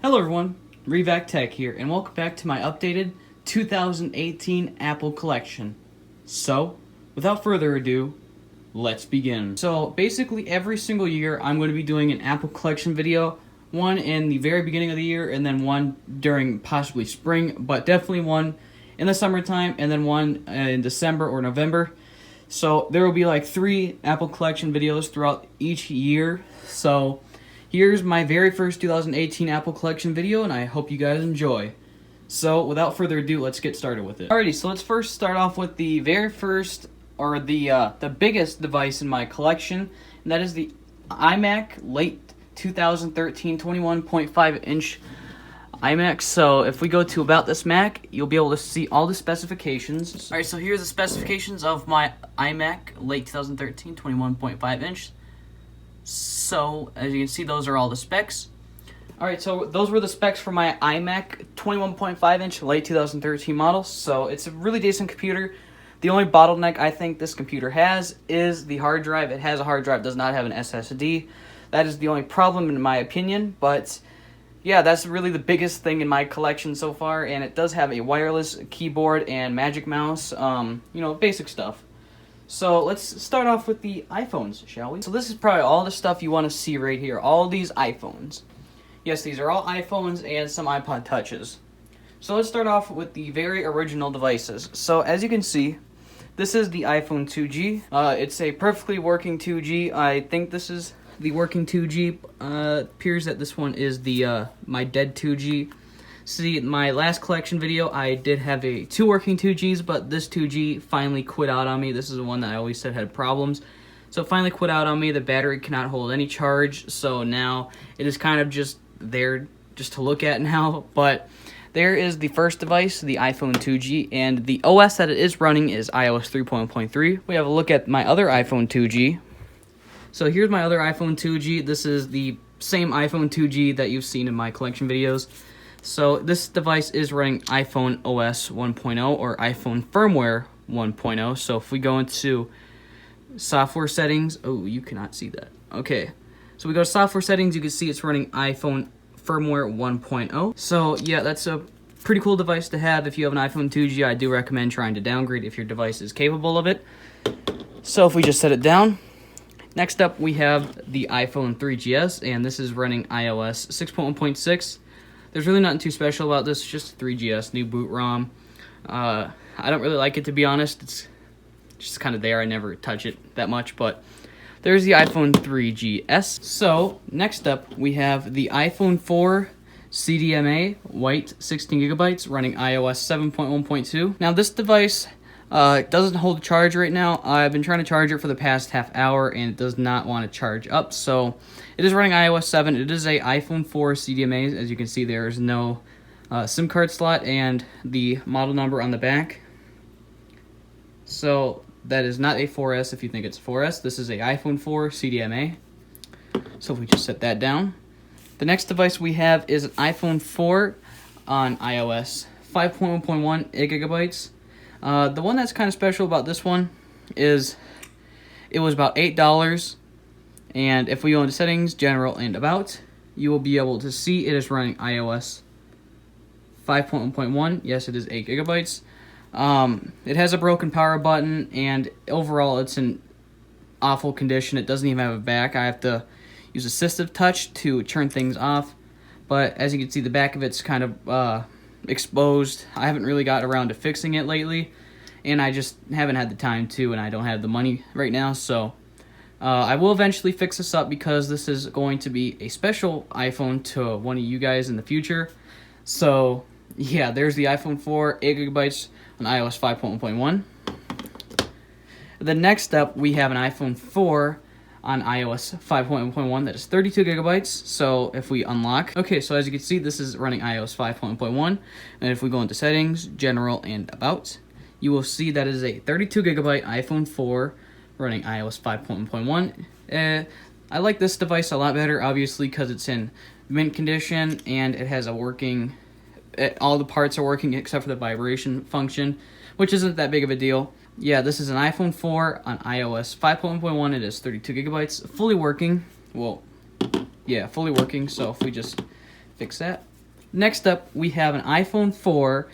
Hello everyone, REVAK Tech here, and welcome back to my updated 2018 Apple collection. So, without further ado, let's begin. So, basically every single year I'm going to be doing an Apple collection video, one in the very beginning of the year, and then one during possibly spring, but definitely one in the summertime, and then one in December or November. So, there will be like 3 Apple collection videos throughout each year, so here's my very first 2018 Apple collection video, and I hope you guys enjoy. So, without further ado, let's get started with it. Alrighty, so let's first start off with the very first, or the biggest device in my collection, and that is the Imac late 2013 21.5-inch iMac. So, if we go to About This Mac, you'll be able to see all the specifications. Alright, so here's the specifications of my iMac late 2013 21.5-inch. So, as you can see, those are all the specs. Alright, so those were the specs for my iMac 21.5-inch late 2013 model. So, it's a really decent computer. The only bottleneck I think this computer has is the hard drive. It has a hard drive, does not have an SSD. That is the only problem in my opinion, but yeah, that's really the biggest thing in my collection so far, and it does have a wireless keyboard and magic mouse, basic stuff. So let's start off with the iPhones, shall we? So this is probably all the stuff you want to see right here. All these iPhones. Yes, these are all iPhones and some Ipod Touches. So let's start off with the very original devices. So as you can see, this is the iPhone 2G. It's a perfectly working 2G. I think this is the working 2G. Appears that this one is the my dead 2G. See, my last collection video, I did have 2 working 2Gs, but this 2G finally quit out on me. This is the one that I always said had problems. So it finally quit out on me. The battery cannot hold any charge, so now it is kind of just there just to look at now. But there is the first device, the iPhone 2G, and the OS that it is running is iOS 3.1.3. We have a look at my other iPhone 2G. So here's my other iPhone 2G. This is the same iPhone 2G that you've seen in my collection videos. So this device is running iPhone OS 1.0 or iPhone firmware 1.0. So if we go into software settings, oh, you cannot see that. Okay, so we go to software settings, you can see it's running iPhone firmware 1.0. So yeah, that's a pretty cool device to have. If you have an iPhone 2G, I do recommend trying to downgrade if your device is capable of it. So if we just set it down, next up we have the iPhone 3GS, and this is running iOS 6.1.6. There's really nothing too special about this, just 3GS, new boot ROM. I don't really like it, to be honest. It's just kind of there. I never touch it that much, but there's the iPhone 3GS. So, next up, we have the iPhone 4 Cdma white 16 gigabytes running iOS 7.1.2. Now, this device doesn't hold a charge right now. I've been trying to charge it for the past half hour, and it does not want to charge up. So it is running iOS 7. It is a iPhone 4 CDMA. As you can see, there is no SIM card slot and the model number on the back. So that is not a 4S if you think it's a 4S. This is a iPhone 4 CDMA. So if we just set that down. The next device we have is an iPhone 4 on iOS 5.1.1 gigabytes. The one that's kind of special about this one is it was about $8, and if we go into settings, general, and about, you will be able to see it is running iOS 5.1.1. Yes, it is 8 gigabytes. It has a broken power button, and overall it's in awful condition. It doesn't even have a back. I have to use assistive touch to turn things off, but as you can see, the back of it's kind of exposed. I haven't really got around to fixing it lately, and I just haven't had the time to, and I don't have the money right now. So I will eventually fix this up because this is going to be a special iPhone to one of you guys in the future. So yeah, there's the iPhone 4 8 gigabytes on iOS 5.1.1. The next up, we have an iPhone 4 on iOS 5.1.1 that is 32 gigabytes. So if we unlock, okay, so as you can see, this is running iOS 5.1.1, and if we go into settings, general, and about, you will see that it is a 32 gigabyte iPhone 4 running iOS 5.1.1. I like this device a lot better, obviously, because it's in mint condition and it has a working, all the parts are working except for the vibration function, which isn't that big of a deal. Yeah, this is an iPhone 4 on iOS 5.1.1. It is 32 gigabytes, fully working. Well, yeah, fully working. So if we just fix that, Next up, we have an iPhone 4,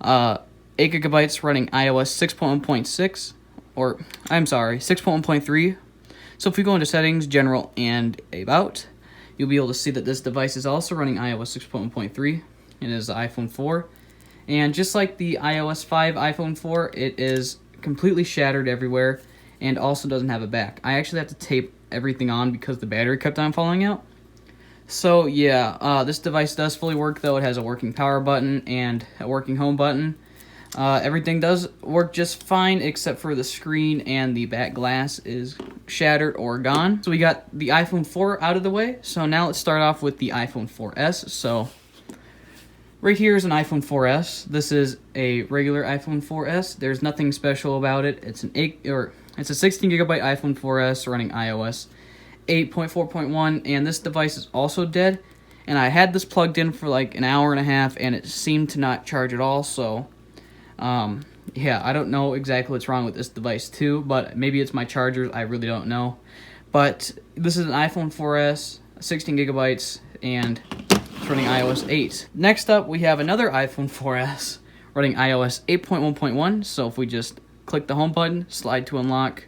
8 gigabytes running iOS 6.1.6, or I'm sorry, 6.1.3. So if we go into Settings, General, and About, you'll be able to see that this device is also running iOS 6.1.3, and it is the iPhone 4. And just like the iOS 5 iPhone 4, it is completely shattered everywhere, and also doesn't have a back. I actually have to tape everything on because the battery kept on falling out. So yeah, this device does fully work though. It has a working power button and a working home button. Everything does work just fine except for the screen and the back glass is shattered or gone. So we got the iPhone 4 out of the way. So now let's start off with the iPhone 4S. So right here is an iPhone 4S. This is a regular iPhone 4S. There's nothing special about it. It's a 16 gigabyte iPhone 4S running iOS 8.4.1, and this device is also dead. And I had this plugged in for like an hour and a half, and it seemed to not charge at all. So, yeah, I don't know exactly what's wrong with this device too, but maybe it's my chargers. I really don't know. But this is an iPhone 4S, 16 gigabytes, and it's running iOS 8. Next up, we have another iPhone 4S running iOS 8.1.1. So if we just click the home button, slide to unlock,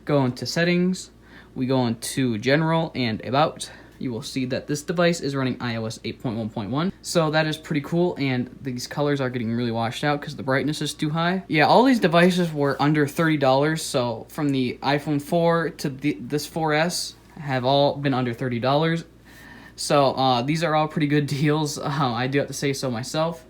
go into Settings, we go into General and About, you will see that this device is running iOS 8.1.1. So that is pretty cool, and these colors are getting really washed out because the brightness is too high. Yeah, all these devices were under $30, so from the iPhone 4 to this 4S have all been under $30. So these are all pretty good deals. I do have to say so myself.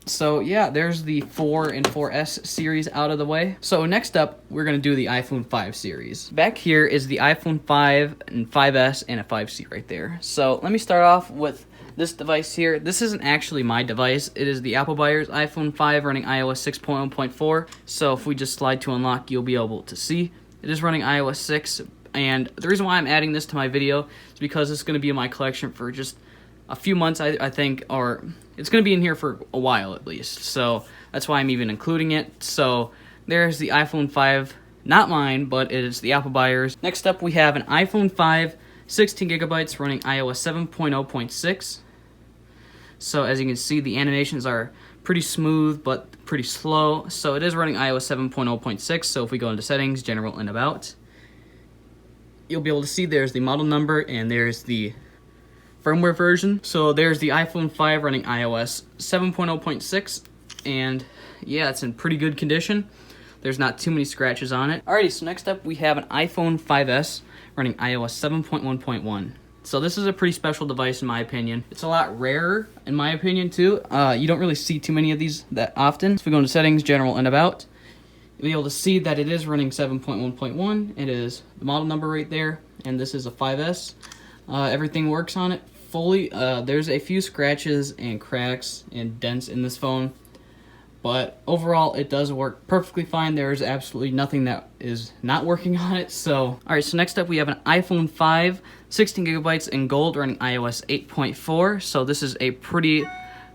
So yeah, there's the 4 and 4S series out of the way. So next up, we're going to do the iPhone 5 series. Back here is the iPhone 5 and 5S and a 5C right there. So let me start off with this device here. This isn't actually my device. It is the Apple buyer's iPhone 5 running iOS 6.1.4. So if we just slide to unlock, you'll be able to see it is running iOS 6. And the reason why I'm adding this to my video is because it's going to be in my collection for just a few months, I think, or it's going to be in here for a while at least. So that's why I'm even including it. So there's the iPhone 5, not mine, but it is the Apple buyer's. Next up, we have an iPhone 5, 16 gigabytes running iOS 7.0.6. So as you can see, the animations are pretty smooth, but pretty slow. So it is running iOS 7.0.6. So if we go into Settings, General, and About, you'll be able to see there's the model number and there's the firmware version. So there's the iPhone 5 running iOS 7.0.6, and yeah, it's in pretty good condition. There's not too many scratches on it. Alrighty, so next up we have an iPhone 5S running iOS 7.1.1. So this is a pretty special device in my opinion. It's a lot rarer in my opinion too. You don't really see too many of these that often. So if we go into Settings, General, and About, you'll be able to see that it is running 7.1.1. It is the model number right there, and this is a 5S. Everything works on it fully. There's a few scratches and cracks and dents in this phone, but overall it does work perfectly fine. There's absolutely nothing that is not working on it. So alright, so next up we have an iPhone 5, 16 gigabytes in gold running iOS 8.4. So this is a pretty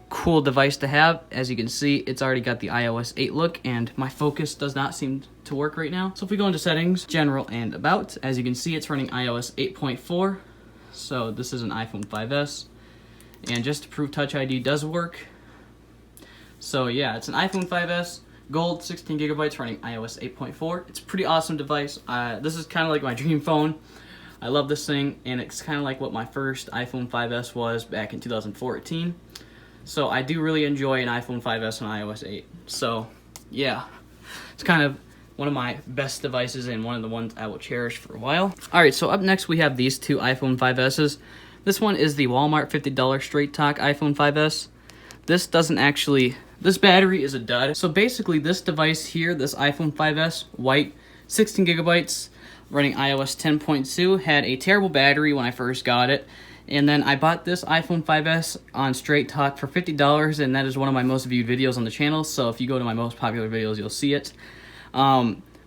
cool device to have. As you can see, it's already got the iOS 8 look, and my focus does not seem to work right now. So if we go into Settings, General, and About, as you can see, it's running iOS 8.4. So this is an iPhone 5S, and just to prove Touch ID does work. So yeah, it's an iPhone 5S, gold, 16 gigabytes running iOS 8.4. It's a pretty awesome device. This is kind of like my dream phone. I love this thing, and it's kind of like what my first iPhone 5S was back in 2014. So I do really enjoy an iPhone 5S and iOS 8. So yeah, it's kind of one of my best devices and one of the ones I will cherish for a while. Alright, so up next we have these two iPhone 5Ss. This one is the Walmart $50 Straight Talk iPhone 5S. This battery is a dud. So basically this device here, this iPhone 5S, white, 16 gigabytes, running iOS 10.2, had a terrible battery when I first got it. And then I bought this iPhone 5S on Straight Talk for $50, and that is one of my most viewed videos on the channel. So if you go to my most popular videos, you'll see it.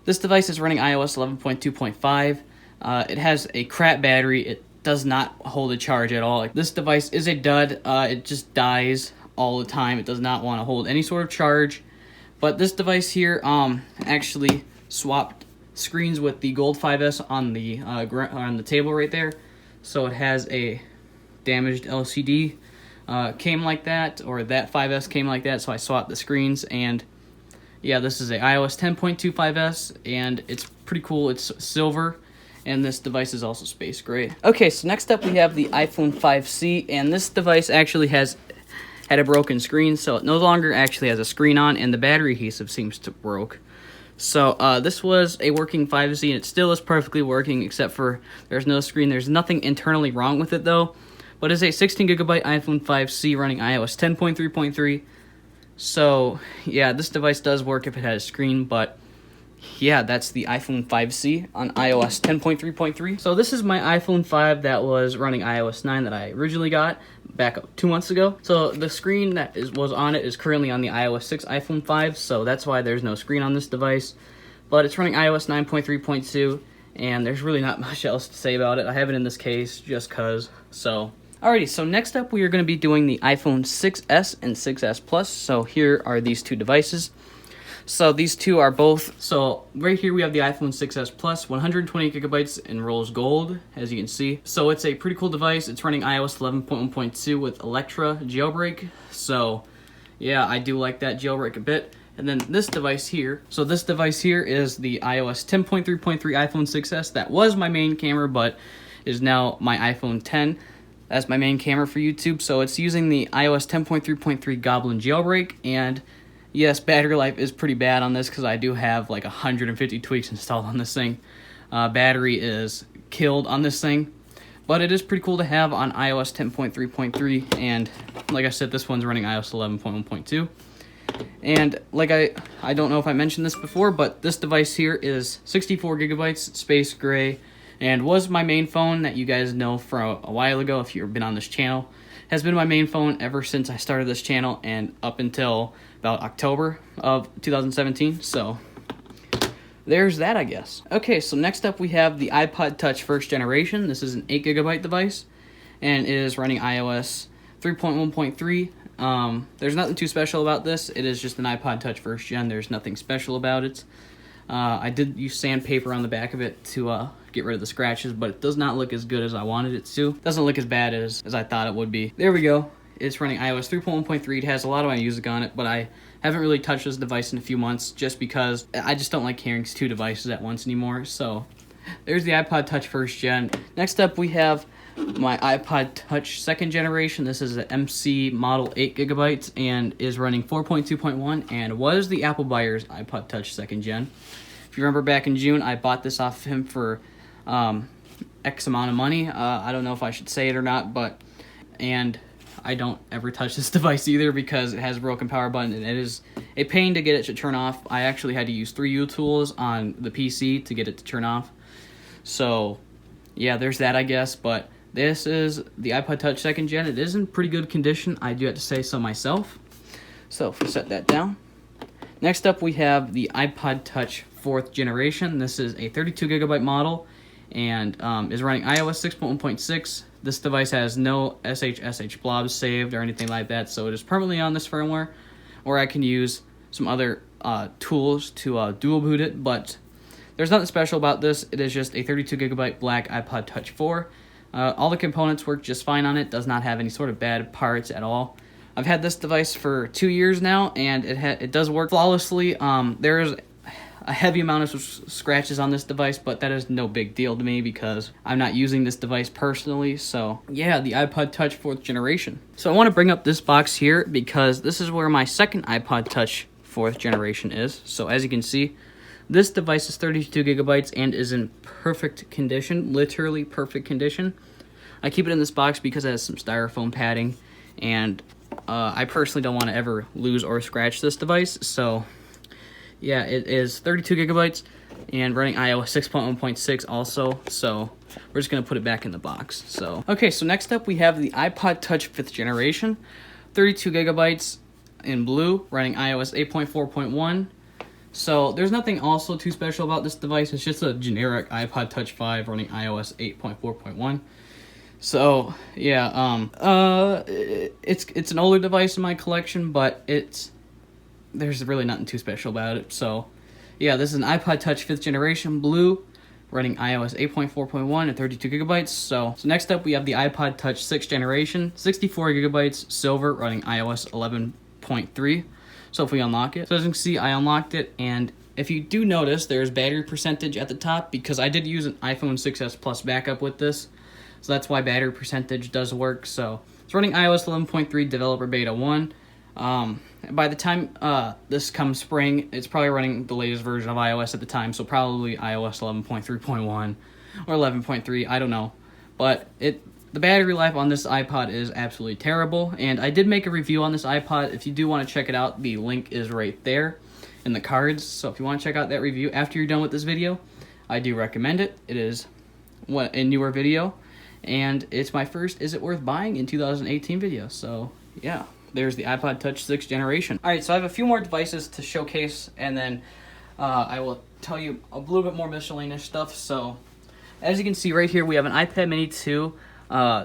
This device is running iOS 11.2.5. It has a crap battery. It does not hold a charge at all. This device is a dud. It just dies all the time. It does not want to hold any sort of charge. But this device here actually swapped screens with the Gold 5S on the table right there. So it has a damaged LCD came like that, or that 5S came like that, so I swapped the screens. And yeah, this is a iOS 10.25S, and it's pretty cool. It's silver, and this device is also space gray. Okay, so next up we have the iPhone 5C, and this device actually had a broken screen, so it no longer actually has a screen on, and the battery adhesive seems to broke. So this was a working 5Z, and it still is perfectly working, except for there's no screen. There's nothing internally wrong with it, though. But it's a 16GB iPhone 5C running iOS 10.3.3. So, yeah, this device does work if it has a screen, but yeah, that's the iPhone 5C on iOS 10.3.3. So this is my iPhone 5 that was running iOS 9 that I originally got back 2 months ago. So the screen that was on it is currently on the iOS 6 iPhone 5, so that's why there's no screen on this device. But it's running iOS 9.3.2, and there's really not much else to say about it. I have it in this case just cause. So alrighty, so next up we are going to be doing the iPhone 6S and 6S Plus. So here are these two devices. So these two are both, so right here we have the iPhone 6S Plus, 128GB in rose gold, as you can see. So it's a pretty cool device. It's running iOS 11.1.2 with Electra jailbreak. So yeah, I do like that jailbreak a bit. And then this device here, so this device here is the iOS 10.3.3 iPhone 6S. That was my main camera, but is now my iPhone 10. That's my main camera for YouTube. So it's using the iOS 10.3.3 Goblin jailbreak, and yes, battery life is pretty bad on this because I do have like 150 tweaks installed on this thing. Battery is killed on this thing, but it is pretty cool to have on iOS 10.3.3, and like I said, this one's running iOS 11.1.2. And like I don't know if I mentioned this before, but this device here is 64GB, space gray, and was my main phone that you guys know from a while ago if you've been on this channel. Has been my main phone ever since I started this channel and up until about October of 2017, so there's that, I guess. Okay, so next up we have the Ipod Touch first generation. This is an 8GB device, and it is running iOS 3.1.3. There's nothing too special about this. It is just an Ipod Touch first gen. There's nothing special about it. I did use sandpaper on the back of it to get rid of the scratches, but it does not look as good as I wanted it to. It doesn't look as bad as I thought it would be. There we go. It's running iOS 3.1.3. It has a lot of my music on it, but I haven't really touched this device in a few months just because I just don't like carrying two devices at once anymore. So there's the Ipod Touch first gen. Next up we have my Ipod Touch second generation. This is an MC model 8GB and is running 4.2.1 and was the Apple buyer's Ipod Touch second gen. If you remember back in June, I bought this off of him for X amount of money. I don't know if I should say it or not, and I don't ever touch this device either because it has a broken power button and it is a pain to get it to turn off. I actually had to use 3 U-tools on the PC to get it to turn off. So yeah, there's that, I guess, but this is the Ipod Touch second gen. It is in pretty good condition, I do have to say so myself. So if we set that down. Next up we have the Ipod Touch 4th generation. This is a 32GB model and is running iOS 6.1.6. This device has no SSH blobs saved or anything like that, so it is permanently on this firmware, or I can use some other tools to dual boot it, but there's nothing special about this. It is just a 32GB black Ipod Touch 4. All the components work just fine on it, does not have any sort of bad parts at all. I've had this device for 2 years now, and it does work flawlessly. There is a heavy amount of scratches on this device, but that is no big deal to me because I'm not using this device personally. So yeah, the Ipod Touch 4th generation. So I want to bring up this box here because this is where my second Ipod Touch 4th generation is. So as you can see, this device is 32GB and is in perfect condition, literally perfect condition. I keep it in this box because it has some styrofoam padding, and I personally don't want to ever lose or scratch this device. So yeah, it is 32GB and running iOS 6.1.6 also, so we're just going to put it back in the box. So okay, so next up we have the Ipod Touch 5th generation, 32GB in blue, running iOS 8.4.1. So there's nothing also too special about this device. It's just a generic Ipod Touch 5 running iOS 8.4.1. So yeah, it's an older device in my collection, but there's really nothing too special about it. So yeah, this is an Ipod Touch 5th generation blue, running iOS 8.4.1 and 32 gigabytes. So next up we have the Ipod Touch 6th generation, 64 gigabytes, silver, running iOS 11.3. So if we unlock it, so as you can see, I unlocked it, and if you do notice, there's battery percentage at the top because I did use an iPhone 6s Plus backup with this, so that's why battery percentage does work. So it's running iOS 11.3 Developer Beta 1. By the time this comes spring, it's probably running the latest version of iOS at the time, so probably iOS 11.3.1 or 11.3, I don't know. But the battery life on this iPod is absolutely terrible, and I did make a review on this iPod. If you do want to check it out, the link is right there in the cards. So if you want to check out that review after you're done with this video, I do recommend it. It is a newer video, and it's my first Is It Worth Buying in 2018 video. So yeah, there's the Ipod Touch 6th generation. Alright, so I have a few more devices to showcase, and then I will tell you a little bit more miscellaneous stuff. So as you can see right here, we have an iPad Mini 2.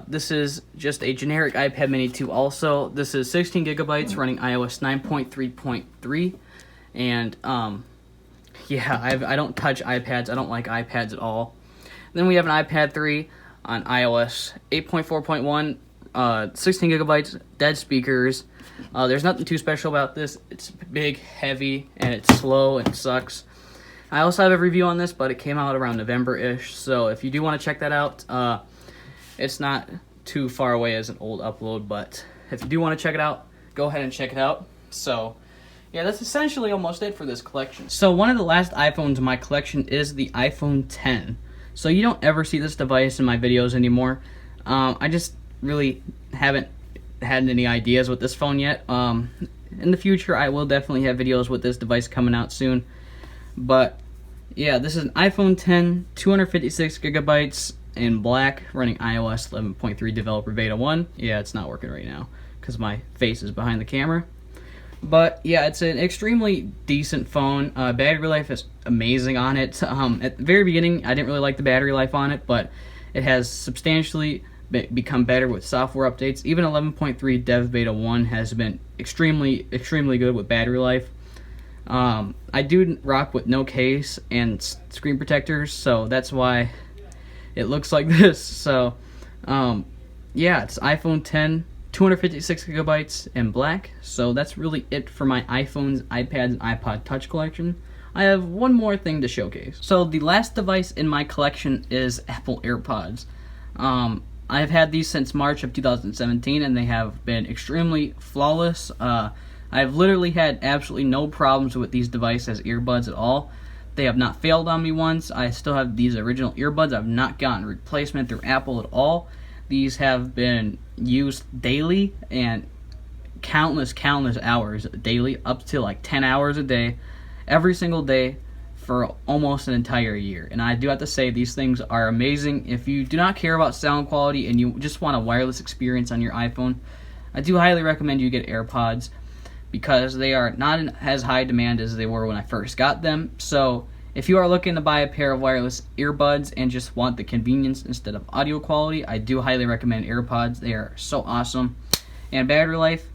This is just a generic iPad Mini 2 also. This is 16 gigabytes running iOS 9.3.3. And, yeah, I don't touch iPads. I don't like iPads at all. Then we have an iPad 3 on iOS 8.4.1, 16 gigabytes, dead speakers. There's nothing too special about this. It's big, heavy, and it's slow, and it sucks. I also have a review on this, but it came out around November-ish, so if you do want to check that out, it's not too far away as an old upload, but if you do want to check it out, go ahead and check it out. So yeah, that's essentially almost it for this collection. So one of the last iPhones in my collection is the iPhone 10. So you don't ever see this device in my videos anymore. I just really haven't had any ideas with this phone yet. In the future, I will definitely have videos with this device coming out soon. But yeah, this is an iPhone 10, 256 gigabytes in black, running iOS 11.3 Developer Beta 1. Yeah, it's not working right now because my face is behind the camera. But yeah, it's an extremely decent phone. Battery life is amazing on it. At the very beginning, I didn't really like the battery life on it, but it has substantially become better with software updates. Even 11.3 Dev Beta 1 has been extremely good with battery life. I do rock with no case and screen protectors, so that's why it looks like this. So yeah, it's iPhone 10, 256 gigabytes in black. So that's really it for my iPhones, iPads, and iPod Touch collection. I have one more thing to showcase. So the last device in my collection is Apple Earpods. I've had these since March of 2017, and they have been extremely flawless. I've literally had absolutely no problems with these devices as earbuds at all. They have not failed on me once. I still have these original earbuds. I've not gotten a replacement through Apple at all. These have been used daily and countless hours daily, up to like 10 hours a day, every single day for almost an entire year. And I do have to say, these things are amazing. If you do not care about sound quality and you just want a wireless experience on your iPhone, I do highly recommend you get AirPods, because they are not in as high demand as they were when I first got them. So if you are looking to buy a pair of wireless earbuds and just want the convenience instead of audio quality, I do highly recommend AirPods. They are so awesome. And battery life,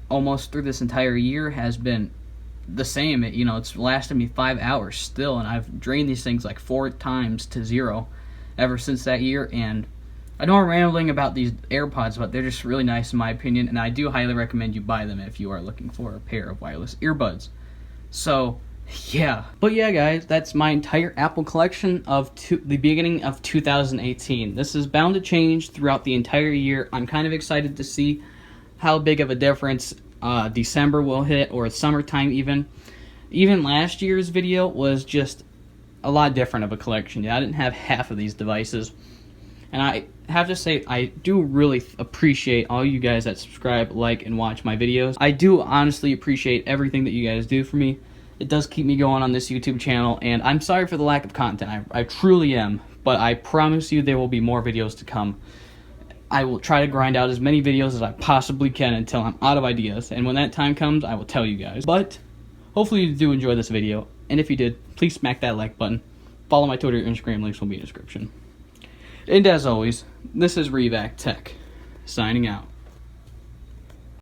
almost through this entire year, has been the same. It's lasted me 5 hours still, and I've drained these things like 4 times to 0 ever since that year. And I know I'm rambling about these AirPods, but they're just really nice in my opinion, and I do highly recommend you buy them if you are looking for a pair of wireless earbuds. So yeah, but yeah guys, that's my entire Apple collection of the beginning of 2018. This is bound to change throughout the entire year. I'm kind of excited to see how big of a difference December will hit, or summertime even. Even last year's video was just a lot different of a collection. I didn't have half of these devices. And I have to say, I do really appreciate all you guys that subscribe, like, and watch my videos. I do honestly appreciate everything that you guys do for me. It does keep me going on this YouTube channel, and I'm sorry for the lack of content. I truly am, but I promise you there will be more videos to come. I will try to grind out as many videos as I possibly can until I'm out of ideas, and when that time comes, I will tell you guys. But hopefully you do enjoy this video, and if you did, please smack that like button. Follow my Twitter and Instagram, links will be in the description. And as always, this is REVAK Tech, signing out.